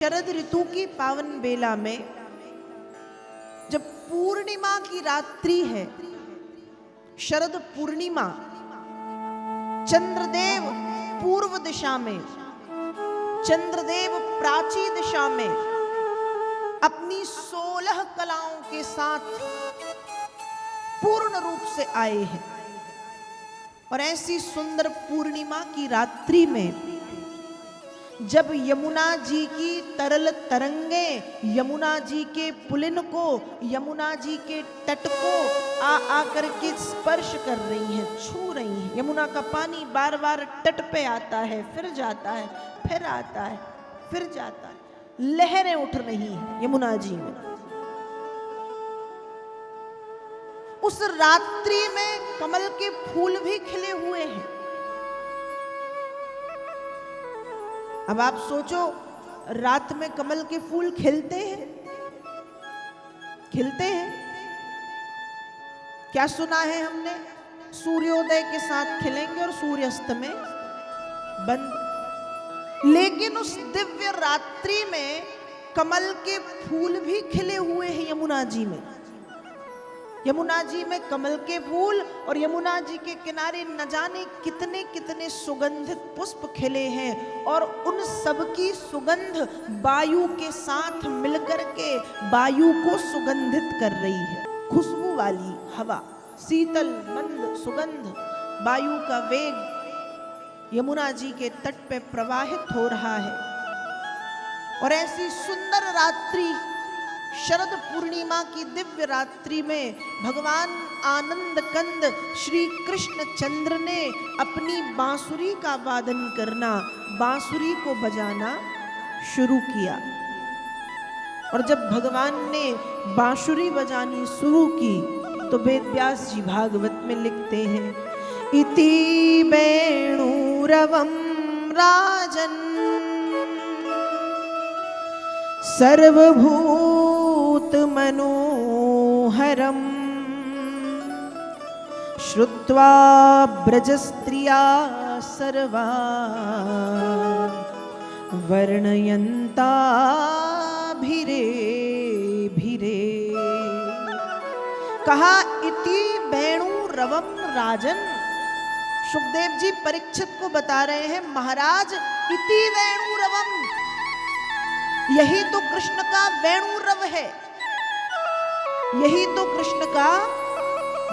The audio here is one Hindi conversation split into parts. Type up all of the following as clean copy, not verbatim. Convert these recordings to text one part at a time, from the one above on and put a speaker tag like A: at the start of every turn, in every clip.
A: शरद ऋतु की पावन बेला में जब पूर्णिमा की रात्रि है, शरद पूर्णिमा, चंद्रदेव पूर्व दिशा में, चंद्रदेव प्राची दिशा में अपनी 16 कलाओं के साथ पूर्ण रूप से आए हैं। और ऐसी सुंदर पूर्णिमा की रात्रि में जब यमुना जी की तरल तरंगें यमुना जी के पुलिन को, यमुना जी के तट को आ करके स्पर्श कर रही हैं, छू रही हैं। यमुना का पानी बार बार तट पे आता है, फिर जाता है, फिर आता है, फिर जाता है, लहरें उठ रही हैं यमुना जी में। उस रात्रि में कमल के फूल भी खिले हुए हैं। अब आप सोचो, रात में कमल के फूल खिलते हैं? खिलते हैं? क्या सुना है हमने? सूर्योदय के साथ खिलेंगे और सूर्यास्त में बंद। लेकिन उस दिव्य रात्रि में कमल के फूल भी खिले हुए हैं यमुना जी में। यमुना जी में कमल के फूल और यमुना जी के किनारे न जाने कितने कितने सुगंधित पुष्प खिले हैं। और उन सब की सुगंध वायु के साथ मिलकर के वायु को सुगंधित कर रही है। खुशबू वाली हवा, शीतल मंद सुगंध, वायु का वेग यमुना जी के तट पे प्रवाहित हो रहा है। और ऐसी सुंदर रात्रि, शरद पूर्णिमा की दिव्य रात्रि में भगवान आनंद कंद श्री कृष्ण चंद्र ने अपनी बांसुरी का वादन करना, बांसुरी को बजाना शुरू किया। और जब भगवान ने बांसुरी बजानी शुरू की तो वेद व्यास जी भागवत में लिखते हैं, इति वेणुरवं राजन् सर्वभूत मनोहरम श्रुत्वा ब्रजस्त्रिया सर्वा वर्णयन्ता भिरे भिरे। कहा इति वेणुरवं राजन। सुखदेव जी परीक्षित को बता रहे हैं, महाराज इति वेणुरवं, यही तो कृष्ण का वेणुरव है। यही तो कृष्ण का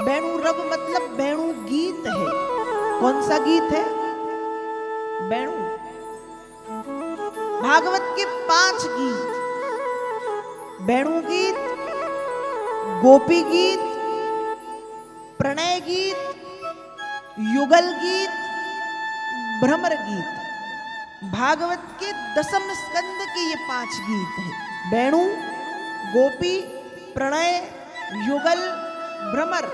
A: वेणुरव मतलब वेणु गीत है। कौन सा गीत है? वेणु। भागवत के 5 गीत, वेणु गीत, गोपी गीत, प्रणय गीत, युगल गीत, भ्रमर गीत, भागवत के 10वें स्कंद के ये 5 गीत हैं। वेणु, गोपी, प्रणय, युगल, भ्रमर।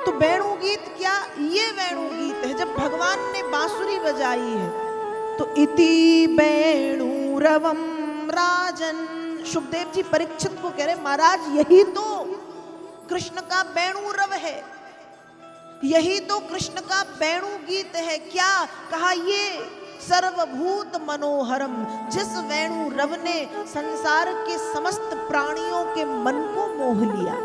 A: तो वेणु गीत क्या? ये वेणु गीत है। जब भगवान ने बांसुरी बजाई है तो इति वेणुरवं राजन। सुखदेव जी परीक्षित को कह रहे, महाराज यही तो कृष्ण का वेणुरव है, यही तो कृष्ण का वेणु गीत है। क्या कहा? ये सर्वभूत मनोहरम, जिस वेणु रव ने संसार के समस्त प्राणियों के मन को मोह लिया।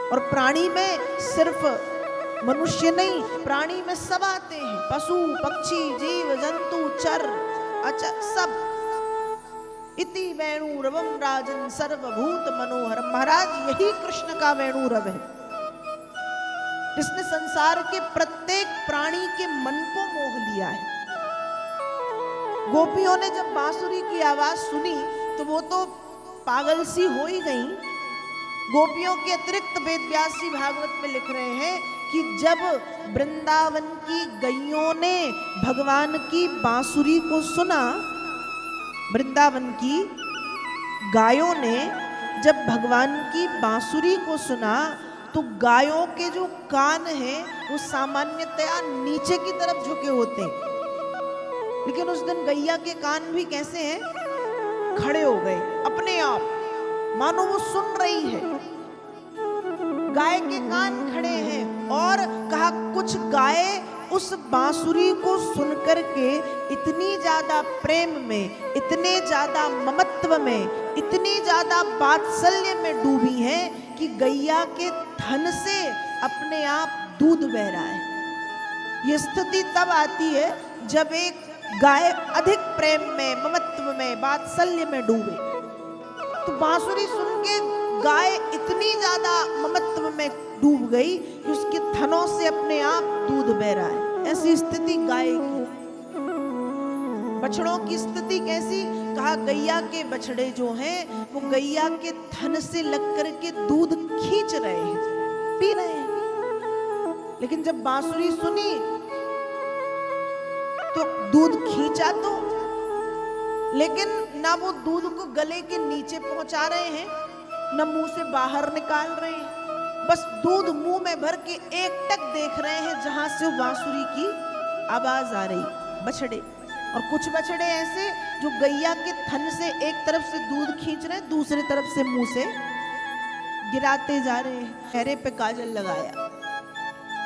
A: और प्राणी में सिर्फ मनुष्य नहीं, प्राणी में सब आते हैं, पशु पक्षी जीव जंतु चर अचर सब। इति वेणु रवम राजन सर्वभूत मनोहरम। महाराज यही कृष्ण का वेणु रव है, जिसने संसार के प्रत्येक प्राणी के मन को मोह लिया है। गोपियों ने जब बांसुरी की आवाज सुनी तो वो तो पागल सी हो ही गई। गोपियों के अतिरिक्त वेद व्यास जी भागवत में लिख रहे हैं कि जब वृंदावन की गैयों ने भगवान की बांसुरी को सुना, वृंदावन की गायों ने जब भगवान की बांसुरी को सुना तो गायों के जो कान हैं वो सामान्यतया नीचे की तरफ झुके होते हैं। लेकिन उस दिन गैया के कान भी कैसे हैं? खड़े हो गए अपने आप, मानो वो सुन रही है। गाय के कान खड़े हैं। और कहा कुछ गाय उस बांसुरी को सुनकर के इतनी ज्यादा प्रेम में, इतने ज्यादा ममत्व में, इतनी ज्यादा वात्सल्य में डूबी हैं कि गैया के थन से अपने आप दूध बह रहा है। ये स्थिति तब आती है जब एक गाय अधिक प्रेम में, ममत्व में, वात्सल्य में डूबे। तो बांसुरी सुन के गाय इतनी ज्यादा ममत्व में डूब गई कि उसके थनों से अपने आप दूध बह रहा है। ऐसी स्थिति गाय की। बछड़ों की स्थिति कैसी? कहा गैया के बछड़े जो हैं वो गैया के थन से लग कर के दूध खींच रहे हैं, पी रहे हैं। लेकिन जब बांसुरी सुनी तो दूध खींचा तो, लेकिन ना वो दूध को गले के नीचे पहुंचा रहे हैं, ना मुंह से बाहर निकाल रहे हैं। बस दूध मुंह में भर के एकटक देख रहे हैं जहां से वो बांसुरी की आवाज आ रही। बछड़े, और कुछ बछड़े ऐसे जो गैया के थन से एक तरफ से दूध खींच रहे हैं, दूसरी तरफ से मुंह से गिराते जा रहे हैं। चेहरे पे काजल लगाया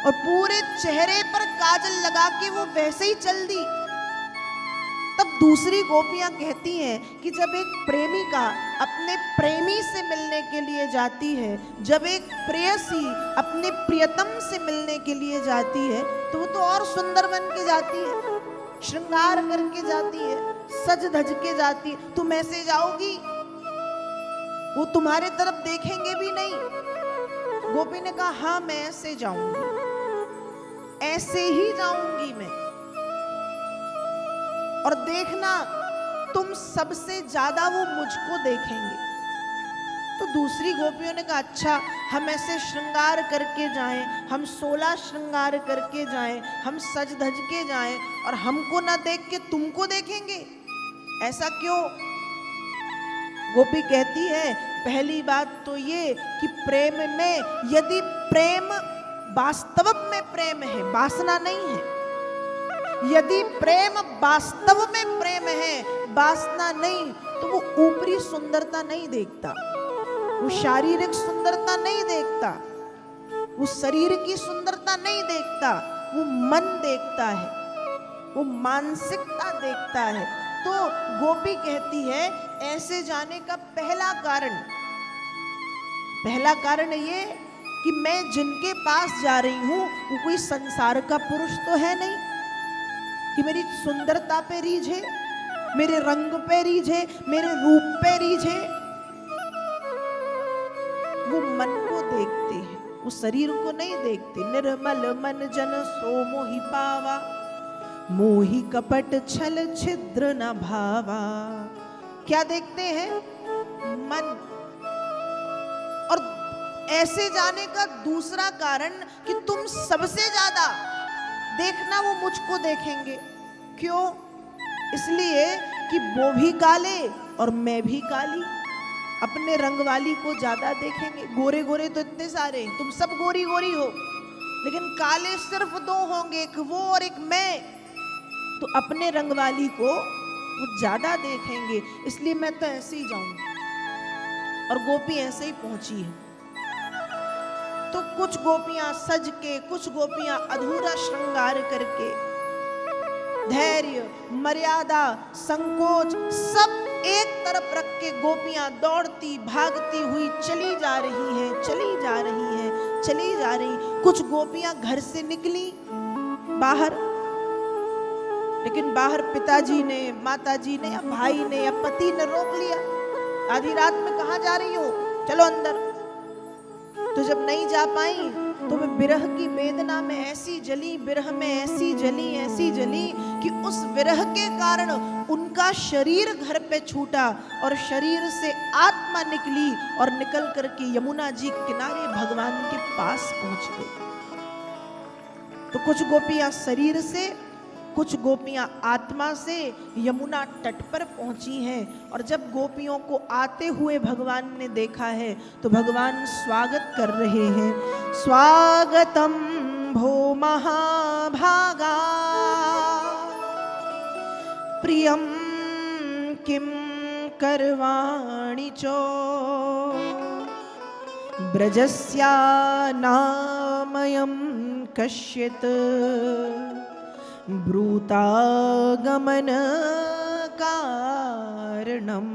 A: और पूरे चेहरे पर काजल लगा के वो वैसे ही चल दी। तब दूसरी गोपियां कहती हैं कि जब एक प्रेमिका अपने प्रेमी से मिलने के लिए जाती है, जब एक प्रेयसी अपने प्रियतम से मिलने के लिए जाती है, तो वो तो और सुंदर बन के जाती है, श्रृंगार करके जाती है, सज धज के जाती है। तुम ऐसे जाओगी, वो तुम्हारे तरफ देखेंगे भी नहीं। गोपी ने कहा हाँ मैं ऐसे जाऊंगी, ऐसे ही जाऊंगी मैं, और देखना तुम सबसे ज्यादा वो मुझको देखेंगे। तो दूसरी गोपियों ने कहा अच्छा हम ऐसे श्रृंगार करके जाएं, हम 16 श्रृंगार करके जाएं, हम सज धज के जाएं और हमको ना देख के तुमको देखेंगे, ऐसा क्यों? गोपी कहती है पहली बात तो ये कि प्रेम में, यदि प्रेम वास्तव में प्रेम है, वासना नहीं है, यदि प्रेम वास्तव में प्रेम है, वासना नहीं, तो वो ऊपरी सुंदरता नहीं देखता, वो शारीरिक सुंदरता नहीं देखता, वो शरीर की सुंदरता नहीं देखता, वो मन देखता है, वो मानसिकता देखता है। तो गोपी कहती है ऐसे जाने का पहला कारण ये कि मैं जिनके पास जा रही हूं वो कोई संसार का पुरुष तो है नहीं कि मेरी सुंदरता पे रीझ है, मेरे रंग पे रीझ है, मेरे रूप पे रीझ है। वो मन को देखते हैं, वो शरीर को नहीं देखते। निर्मल मन जन सो मोहि पावा, मोहि कपट छल छिद्र न भावा। क्या देखते हैं? मन। और ऐसे जाने का दूसरा कारण कि तुम सबसे ज्यादा देखना वो मुझको देखेंगे। क्यों? इसलिए कि वो भी काले और मैं भी काली, अपने रंग वाली को ज्यादा देखेंगे। गोरे गोरे तो इतने सारे, तुम सब गोरी गोरी हो, लेकिन काले सिर्फ 2 होंगे, एक वो और एक मैं। तो अपने रंग वाली को वो ज्यादा देखेंगे, इसलिए मैं तो ऐसे ही जाऊंगी। और गोपी ऐसे ही पहुंची है। तो कुछ गोपियां सज के, कुछ गोपियां अधूरा श्रृंगार करके, धैर्य, मर्यादा, संकोच सब एक तरफ रख के गोपियां दौड़ती भागती हुई चली जा रही हैं, चली जा रही हैं, चली जा रही। कुछ गोपियां घर से निकली बाहर, लेकिन बाहर पिताजी ने, माताजी ने या भाई ने या पति ने रोक लिया। आधी रात में कहाँ जा रही हो, चलो अंदर। तो जब नहीं जा पाई तो वे विरह की वेदना में ऐसी जली, विरह में ऐसी जली, ऐसी जली कि उस विरह के कारण उनका शरीर घर पे छूटा और शरीर से आत्मा निकली और निकल करके यमुना जी किनारे भगवान के पास पहुंच गई। तो कुछ गोपियां शरीर से, कुछ गोपियां आत्मा से यमुना तट पर पहुंची हैं। और जब गोपियों को आते हुए भगवान ने देखा है तो भगवान स्वागत कर रहे हैं। स्वागतम भो महाभागा, प्रियम किम करवाणि चो, ब्रजस्या नामयं कश्चित् ब्रूतागमन कारणम।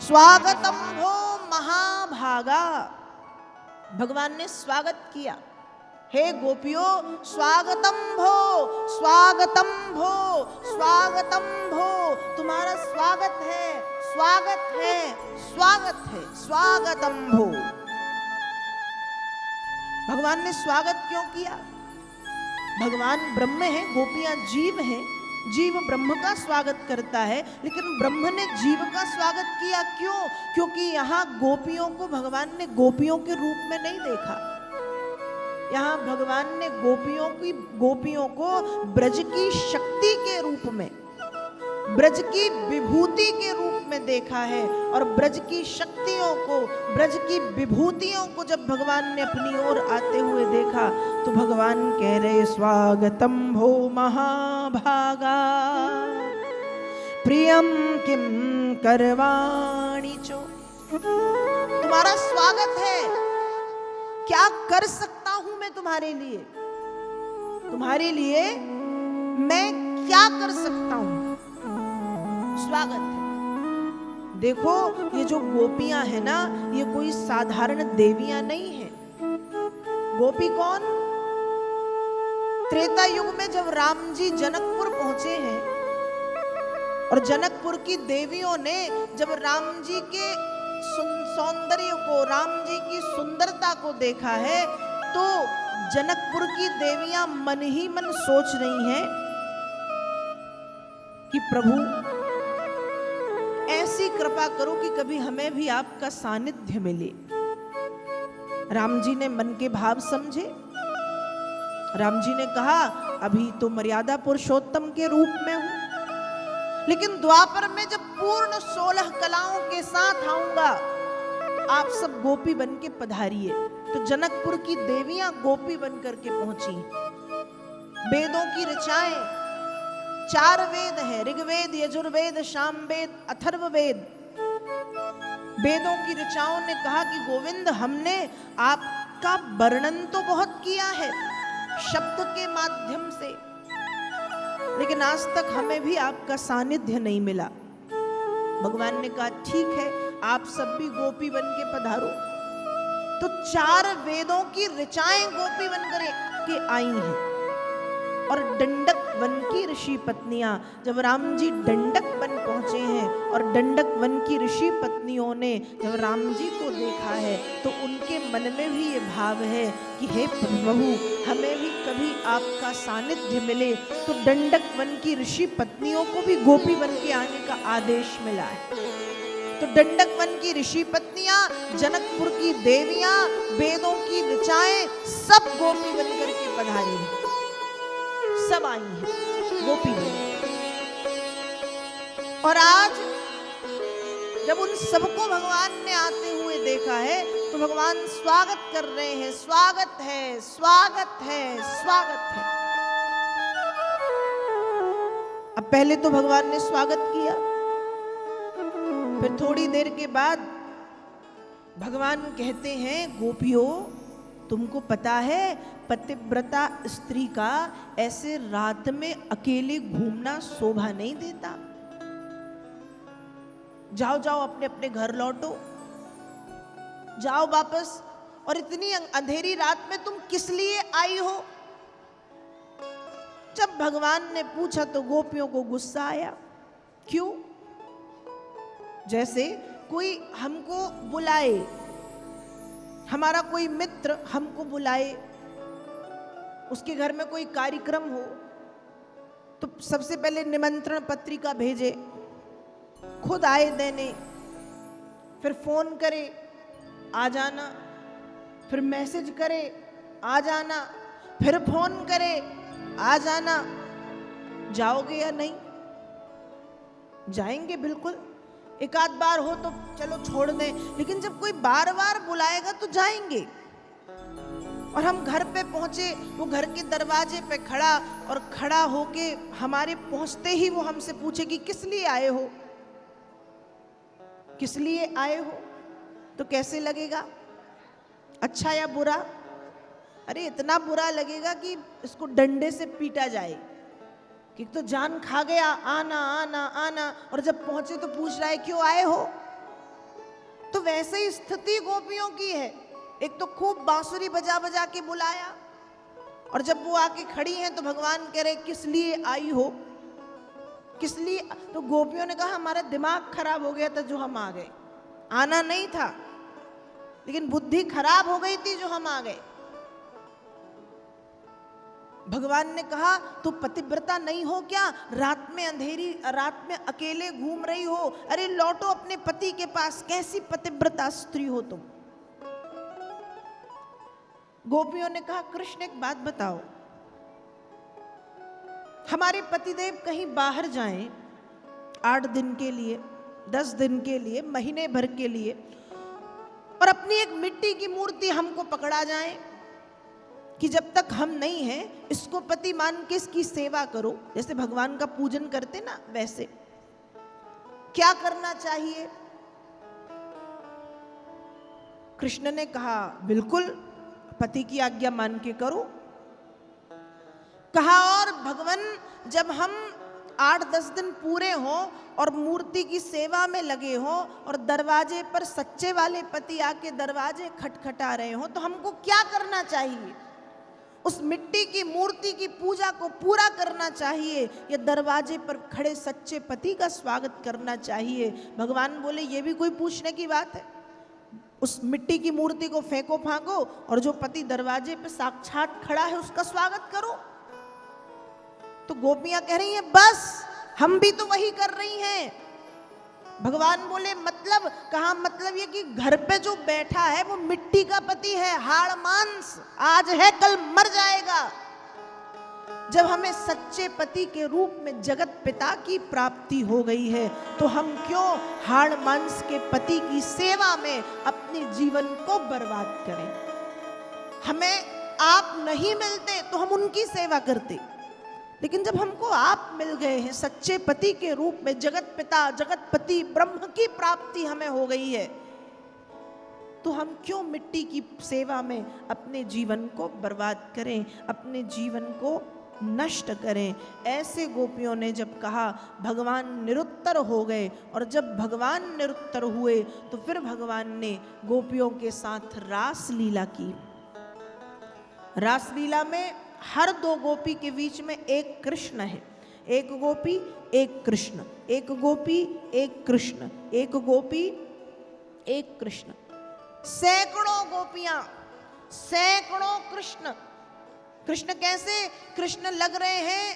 A: स्वागतम भो महाभागा। भगवान ने स्वागत किया, हे गोपियों स्वागतम भो, स्वागतम भो, स्वागतम भो, तुम्हारा स्वागत है, स्वागत है, स्वागत है, स्वागतम भो। भगवान ने स्वागत क्यों किया? भगवान ब्रह्म है, गोपियां जीव हैं, जीव ब्रह्म का स्वागत करता है, लेकिन ब्रह्म ने जीव का स्वागत किया क्यों? क्योंकि यहाँ गोपियों को भगवान ने गोपियों के रूप में नहीं देखा। यहाँ भगवान ने गोपियों को ब्रज की शक्ति के रूप में, ब्रज की विभूति के रूप में देखा है। और ब्रज की शक्तियों को, ब्रज की विभूतियों को जब भगवान ने अपनी ओर आते हुए देखा तो भगवान कह रहे स्वागतम भो महाभागा, प्रियम किम करवाणि चो। तुम्हारा स्वागत है, क्या कर सकता हूं मैं तुम्हारे लिए? तुम्हारे लिए मैं क्या कर सकता हूं? स्वागत है। देखो ये जो गोपियां है ना, ये कोई साधारण देवियां नहीं है। गोपी कौन? त्रेता युग में जब राम जी जनकपुर पहुंचे हैं और जनकपुर की देवियों ने जब राम जी के सौंदर्य को, राम जी की सुंदरता को देखा है, तो जनकपुर की देवियां मन ही मन सोच रही हैं कि प्रभु ऐसी कृपा करो कि कभी हमें भी आपका सानिध्य मिले। राम जी ने मन के भाव समझे। राम जी ने कहा अभी तो मर्यादा पुरुषोत्तम के रूप में हूं, लेकिन द्वापर में जब पूर्ण 16 कलाओं के साथ आऊंगा तो आप सब गोपी बन के पधारिए। तो जनकपुर की देवियां गोपी बन करके पहुंची। वेदों की ऋचाएं, 4 वेद हैं, ऋग्वेद, यजुर्वेद, सामवेद, अथर्ववेद। वेदों की ऋचाओं ने कहा कि गोविंद हमने आपका वर्णन तो बहुत किया है शब्द के माध्यम से, लेकिन आज तक हमें भी आपका सानिध्य नहीं मिला। भगवान ने कहा ठीक है, आप सब भी गोपी बन के पधारो। तो 4 वेदों की ऋचाएं गोपी बनकर के आई हैं। और डंडक वन की ऋषि पत्नियां, जब राम जी डंडक वन पहुंचे हैं और डंडक वन की ऋषि पत्नियों ने जब राम जी को देखा है तो उनके मन में भी ये भाव है कि हे प्रभु हमें भी कभी आपका सानिध्य मिले। तो डंडक वन की ऋषि पत्नियों को भी गोपी बन के आने का आदेश मिला है। तो डंडक वन की ऋषि पत्नियां, जनकपुर की देवियां, वेदों की ऋचाएं सब गोपी बन करके पधारी हैं, सब आई हैं गोपी बन। और आज जब उन सबको भगवान ने आते हुए देखा है तो भगवान स्वागत कर रहे हैं, स्वागत है, स्वागत है, स्वागत है। अब पहले तो भगवान ने स्वागत किया, फिर थोड़ी देर के बाद भगवान कहते हैं गोपियों तुमको पता है पतिव्रता स्त्री का ऐसे रात में अकेले घूमना शोभा नहीं देता। जाओ जाओ अपने अपने घर लौटो, जाओ वापस। और इतनी अंधेरी रात में तुम किस लिए आई हो? जब भगवान ने पूछा तो गोपियों को गुस्सा आया। क्यों? जैसे कोई हमको बुलाए, हमारा कोई मित्र हमको बुलाए, उसके घर में कोई कार्यक्रम हो तो सबसे पहले निमंत्रण पत्रिका भेजे, खुद आए देने, फिर फोन करे आ जाना, फिर मैसेज करे आ जाना, फिर फोन करे आ जाना। जाओगे या नहीं? जाएंगे बिल्कुल। एक आध बार हो तो चलो छोड़ दें, लेकिन जब कोई बार बार बुलाएगा तो जाएंगे। और हम घर पे पहुंचे, वो घर के दरवाजे पे खड़ा और खड़ा होके हमारे पहुंचते ही वो हमसे पूछे कि किस लिए आए हो, किस लिए आए हो, तो कैसे लगेगा? अच्छा या बुरा? अरे इतना बुरा लगेगा कि इसको डंडे से पीटा जाए, कि तो जान खा गया, आना आना आना, और जब पहुंचे तो पूछ रहा है क्यों आए हो। तो वैसे ही स्थिति गोपियों की है। एक तो खूब बांसुरी बजा बजा के बुलाया, और जब वो आके खड़ी हैं तो भगवान कह रहे किस लिए आई हो, किस लिए। तो गोपियों ने कहा हमारा दिमाग खराब हो गया था जो हम आ गए, आना नहीं था, लेकिन बुद्धि खराब हो गई थी जो हम आ गए। भगवान ने कहा तू पतिव्रता नहीं हो क्या, रात में अंधेरी रात में अकेले घूम रही हो, अरे लौटो अपने पति के पास, कैसी पतिव्रता स्त्री हो तुम। गोपियों ने कहा कृष्ण एक बात बताओ, हमारे पतिदेव कहीं बाहर जाएं 8 दिन के लिए, 10 दिन के लिए, महीने भर के लिए, और अपनी एक मिट्टी की मूर्ति हमको पकड़ा जाए कि जब तक हम नहीं हैं इसको पति मान के इसकी सेवा करो, जैसे भगवान का पूजन करते ना वैसे, क्या करना चाहिए। कृष्ण ने कहा बिल्कुल पति की आज्ञा मान के करो। कहा और भगवान जब हम 8-10 दिन पूरे हों और मूर्ति की सेवा में लगे हों और दरवाजे पर सच्चे वाले पति आके दरवाजे खटखटा रहे हों तो हमको क्या करना चाहिए, उस मिट्टी की मूर्ति की पूजा को पूरा करना चाहिए या दरवाजे पर खड़े सच्चे पति का स्वागत करना चाहिए। भगवान बोले ये भी कोई पूछने की बात है, उस मिट्टी की मूर्ति को फेंको फांको और जो पति दरवाजे पे साक्षात खड़ा है उसका स्वागत करो। तो गोपियां कह रही हैं बस हम भी तो वही कर रही हैं। भगवान बोले मतलब, कहा मतलब ये कि घर पे जो बैठा है वो मिट्टी का पति है, हाड़ मांस, आज है कल मर जाएगा। जब हमें सच्चे पति के रूप में जगत पिता की प्राप्ति हो गई है तो हम क्यों हाड़ मांस के पति की सेवा में अपने जीवन को बर्बाद करें। हमें आप नहीं मिलते तो हम उनकी सेवा करते, लेकिन जब हमको आप मिल गए हैं सच्चे पति के रूप में, जगत पिता जगत पति ब्रह्म की प्राप्ति हमें हो गई है, तो हम क्यों मिट्टी की सेवा में अपने जीवन को बर्बाद करें, अपने जीवन को नष्ट करें। ऐसे गोपियों ने जब कहा भगवान निरुत्तर हो गए, और जब भगवान निरुत्तर हुए तो फिर भगवान ने गोपियों के साथ रास लीला की। रास लीला में हर 2 गोपी के बीच में एक कृष्ण है, एक गोपी एक कृष्ण, एक गोपी एक कृष्ण, एक गोपी एक कृष्ण, सैकड़ों गोपियां, सैकड़ों कृष्ण। कृष्ण कैसे कृष्ण लग रहे हैं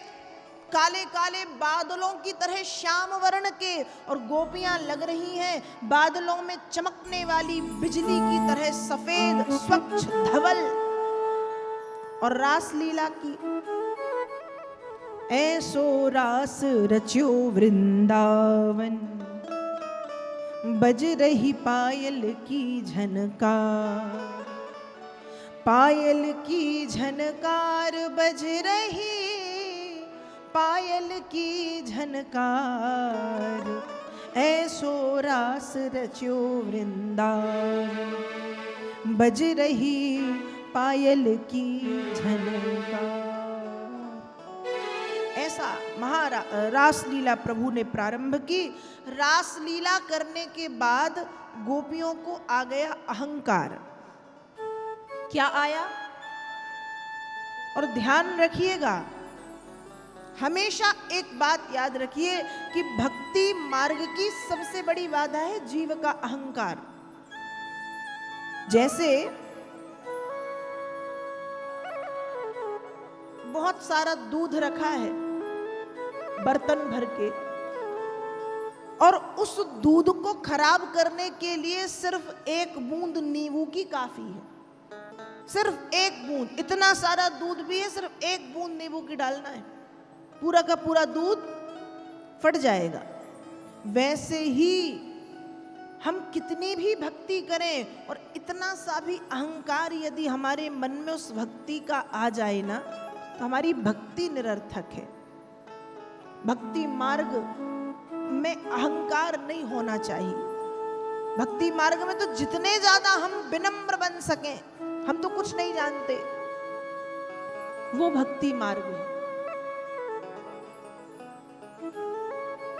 A: काले काले बादलों की तरह श्याम वर्ण के, और गोपियां लग रही हैं बादलों में चमकने वाली बिजली की तरह सफेद स्वच्छ धवल। और रास लीला की ऐसो रास रच्यो वृंदावन, बज रही पायल की झनकार, पायल की झनकार बज रही, पायल की झनकार, ऐसो रास रच्यो वृंदावन, बज रही पायल की झनकार। ऐसा रास लीला प्रभु ने प्रारंभ की। रास लीला करने के बाद गोपियों को आ गया अहंकार। क्या आया? और ध्यान रखिएगा, हमेशा एक बात याद रखिए कि भक्ति मार्ग की सबसे बड़ी बाधा है जीव का अहंकार। जैसे बहुत सारा दूध रखा है बर्तन भर के, और उस दूध को खराब करने के लिए सिर्फ 1 बूंद नींबू की काफी है, सिर्फ 1 बूंद। इतना सारा दूध भी है, सिर्फ 1 बूंद नींबू की डालना है, पूरा का पूरा दूध फट जाएगा। वैसे ही हम कितनी भी भक्ति करें और इतना सा भी अहंकार यदि हमारे मन में उस भक्ति का आ जाए ना, तो हमारी भक्ति निरर्थक है। भक्ति मार्ग में अहंकार नहीं होना चाहिए। भक्ति मार्ग में तो जितने ज्यादा हम विनम्र बन सकें, हम तो कुछ नहीं जानते, वो भक्ति मार्ग है।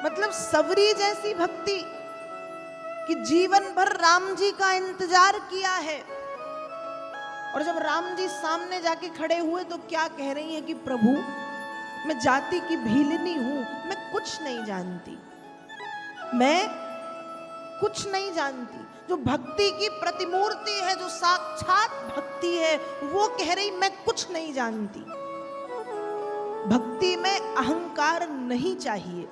A: मतलब सवरी जैसी भक्ति कि जीवन भर राम जी का इंतजार किया है, और जब राम जी सामने जाके खड़े हुए तो क्या कह रही है कि प्रभु मैं जाति की भीलनी हूं, मैं कुछ नहीं जानती, मैं कुछ नहीं जानती। जो भक्ति की प्रतिमूर्ति है, जो साक्षात भक्ति है, वो कह रही मैं कुछ नहीं जानती। भक्ति में अहंकार नहीं चाहिए।